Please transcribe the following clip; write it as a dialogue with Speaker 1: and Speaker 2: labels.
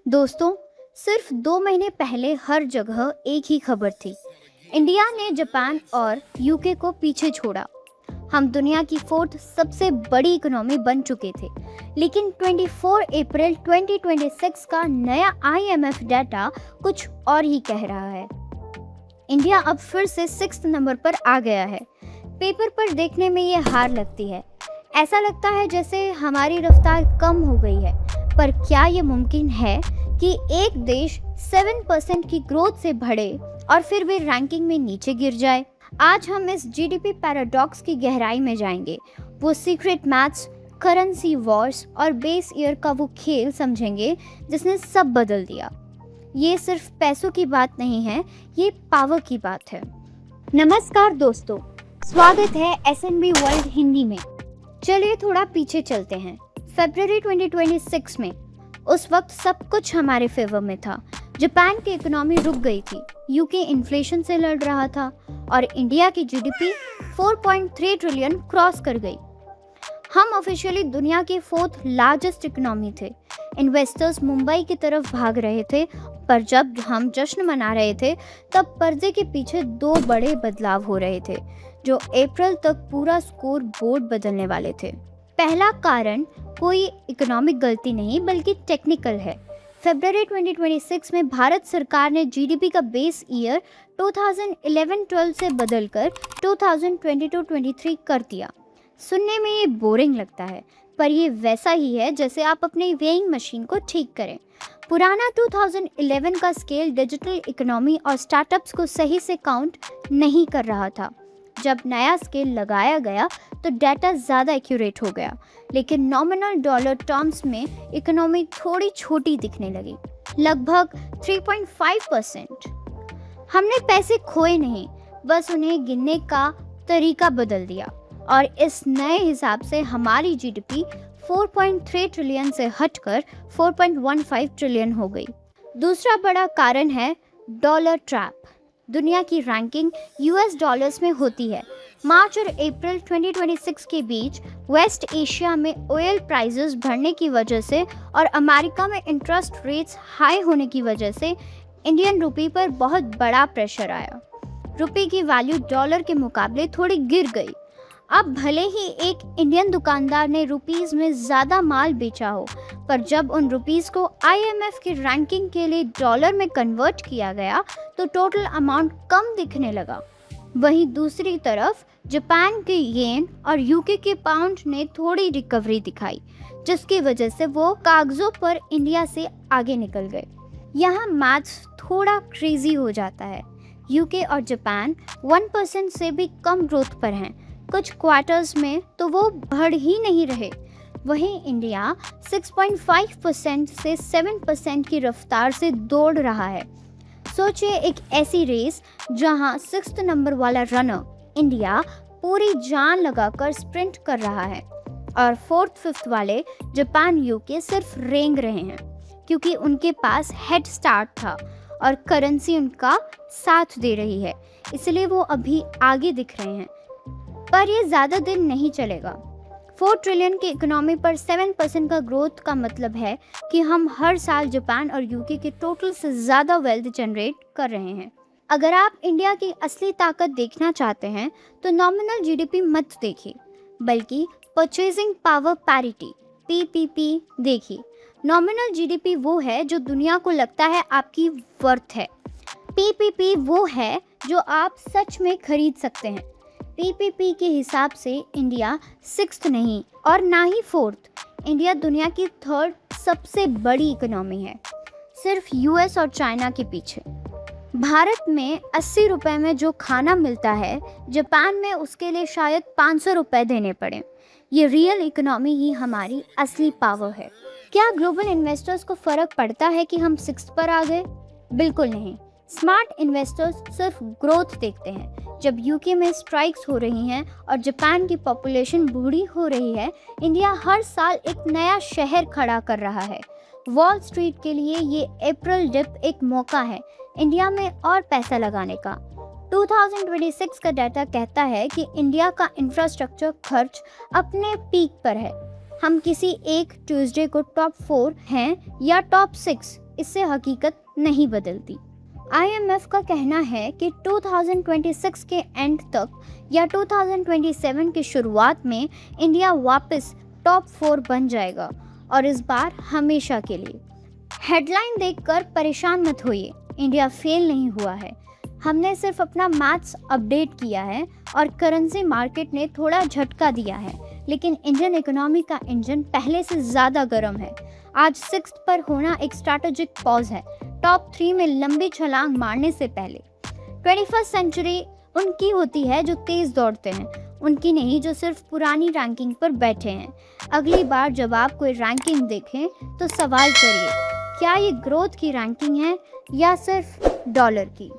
Speaker 1: दोस्तों, सिर्फ 2 महीने पहले हर जगह एक ही खबर थी। इंडिया ने जापान और यूके को पीछे छोड़ा। हम दुनिया की फोर्थ सबसे बड़ी इकोनॉमी बन चुके थे। लेकिन 24 अप्रैल 2026 का नया आईएमएफ डाटा कुछ और ही कह रहा है। इंडिया अब फिर से 6 नंबर पर आ गया है। पेपर पर देखने में ये हार लगती है। ऐसा लगता है जैसे हमारी रफ्तार कम हो गई है। पर क्या ये मुमकिन है कि एक देश 7% की ग्रोथ से बढ़े और फिर भी रैंकिंग में नीचे गिर जाए? आज हम इस जीडीपी पैराडॉक्स की गहराई में जाएंगे। वो सीक्रेट मैथ्स, करेंसी वॉर्स और बेस ईयर का वो खेल समझेंगे जिसने सब बदल दिया। ये सिर्फ पैसों की बात नहीं है, ये पावर की बात है। नमस्कार दोस्तों, स्वागत है एसएनबी वर्ल्ड हिंदी में। चलिए थोड़ा पीछे चलते हैं। फरवरी 2026 में उस वक्त सब कुछ हमारे फेवर में था। जापान की इकोनॉमी रुक गई थी, यूके इन्फ्लेशन से लड़ रहा था और इंडिया की जीडीपी 4.3 ट्रिलियन क्रॉस कर गई। हम ऑफिशियली दुनिया के 4th लार्जेस्ट इकोनॉमी थे। इन्वेस्टर्स मुंबई की तरफ भाग रहे थे, पर जब हम जश्न मना रहे थे तब पर्दे के पीछे 2 बड़े बदलाव हो रहे थे जो अप्रैल तक पूरा स्कोर बोर्ड बदलने वाले थे। पहला कारण कोई इकोनॉमिक गलती नहीं बल्कि टेक्निकल है। फरवरी 2026 में भारत सरकार ने जीडीपी का बेस ईयर 2011-12 से बदलकर 2022-23 कर दिया। सुनने में ये बोरिंग लगता है, पर ये वैसा ही है जैसे आप अपनी वेइंग मशीन को ठीक करें। पुराना 2011 का स्केल डिजिटल इकोनॉमी और स्टार्टअप्स को सही से काउंट नहीं कर रहा था। जब नया स्केल लगाया गया तो डाटा ज़्यादा एक्यूरेट हो गया, लेकिन नॉमिनल डॉलर टर्म्स में इकोनॉमी थोड़ी छोटी दिखने लगी, लगभग 3.5%। हमने पैसे खोए नहीं, बस उन्हें गिनने का तरीका बदल दिया और इस नए हिसाब से हमारी जीडीपी 4.3 ट्रिलियन से हटकर 4.15 ट्रिलियन हो गई। दूसरा बड़ा कारण है डॉलर ट्रैप। दुनिया की रैंकिंग यूएस डॉलर्स में होती है। मार्च और अप्रैल 2026 के बीच वेस्ट एशिया में ऑयल प्राइसेस बढ़ने की वजह से और अमेरिका में इंटरेस्ट रेट्स हाई होने की वजह से इंडियन रुपी पर बहुत बड़ा प्रेशर आया। रुपी की वैल्यू डॉलर के मुकाबले थोड़ी गिर गई। अब भले ही एक इंडियन दुकानदार ने रुपीस में ज़्यादा माल बेचा हो, पर जब उन रुपीस को आईएमएफ की रैंकिंग के लिए डॉलर में कन्वर्ट किया गया तो टोटल अमाउंट कम दिखने लगा। वहीं दूसरी तरफ जापान के येन और यूके के पाउंड ने थोड़ी रिकवरी दिखाई, जिसकी वजह से वो कागजों पर इंडिया से आगे निकल गए। यहाँ मैथ्स थोड़ा क्रेजी हो जाता है। यूके और जापान 1% से भी कम ग्रोथ पर हैं। कुछ क्वार्टर्स में तो वो बढ़ ही नहीं रहे। वहीं इंडिया 6.5% से 7% की रफ्तार से दौड़ रहा है। सोचिए, एक ऐसी रेस जहां 6th नंबर वाला रनर इंडिया पूरी जान लगाकर स्प्रिंट कर रहा है और 4th 5th वाले जापान यूके सिर्फ रेंग रहे हैं, क्योंकि उनके पास हेड स्टार्ट था और करेंसी उनका साथ दे रही है, इसलिए वो अभी आगे दिख रहे हैं। पर ये ज़्यादा दिन नहीं चलेगा। 4 ट्रिलियन की इकोनॉमी पर 7% का ग्रोथ का मतलब है कि हम हर साल जापान और यूके के टोटल से ज़्यादा वेल्थ जनरेट कर रहे हैं। अगर आप इंडिया की असली ताकत देखना चाहते हैं तो नॉमिनल जीडीपी मत देखिए, बल्कि परचेजिंग पावर पैरिटी पीपीपी देखिए। नॉमिनल जीडीपी वो है जो दुनिया को लगता है आपकी वर्थ है। पीपीपी वो है जो आप सच में खरीद सकते हैं। पीपीपी के हिसाब से इंडिया 6th नहीं और ना ही 4th। इंडिया दुनिया की 3rd सबसे बड़ी इकोनॉमी है, सिर्फ यूएस और चाइना के पीछे। भारत में 80 रुपए में जो खाना मिलता है, जापान में उसके लिए शायद 500 रुपए देने पड़े। ये रियल इकोनॉमी ही हमारी असली पावर है। क्या ग्लोबल इन्वेस्टर्स को फ़र्क पड़ता है कि हम 6th पर आ गए? बिल्कुल नहीं। स्मार्ट इन्वेस्टर्स सिर्फ ग्रोथ देखते हैं। जब यूके में स्ट्राइक्स हो रही हैं और जापान की पॉपुलेशन बूढ़ी हो रही है, इंडिया हर साल एक नया शहर खड़ा कर रहा है। वॉल स्ट्रीट के लिए ये अप्रैल डिप एक मौका है इंडिया में और पैसा लगाने का। 2026 का डाटा कहता है कि इंडिया का इंफ्रास्ट्रक्चर खर्च अपने पीक पर है। हम किसी एक ट्यूसडे को टॉप 4 हैं या टॉप 6 इससे हकीकत नहीं बदलती। IMF का कहना है कि 2026 के एंड तक या 2027 की शुरुआत में इंडिया वापस टॉप 4 बन जाएगा, और इस बार हमेशा के लिए। हेडलाइन देखकर परेशान मत होइए, इंडिया फेल नहीं हुआ है। हमने सिर्फ अपना मैथ्स अपडेट किया है और करेंसी मार्केट ने थोड़ा झटका दिया है, लेकिन इंडियन इकोनॉमी का इंजन पहले से ज़्यादा गर्म है। आज 6th पर होना एक स्ट्रैटेजिक पॉज है, टॉप 3 में लंबी छलांग मारने से पहले। 21st सेंचुरी उनकी होती है जो तेज़ दौड़ते हैं, उनकी नहीं जो सिर्फ पुरानी रैंकिंग पर बैठे हैं। अगली बार जब आप कोई रैंकिंग देखें तो सवाल करिए, क्या ये ग्रोथ की रैंकिंग है या सिर्फ डॉलर की।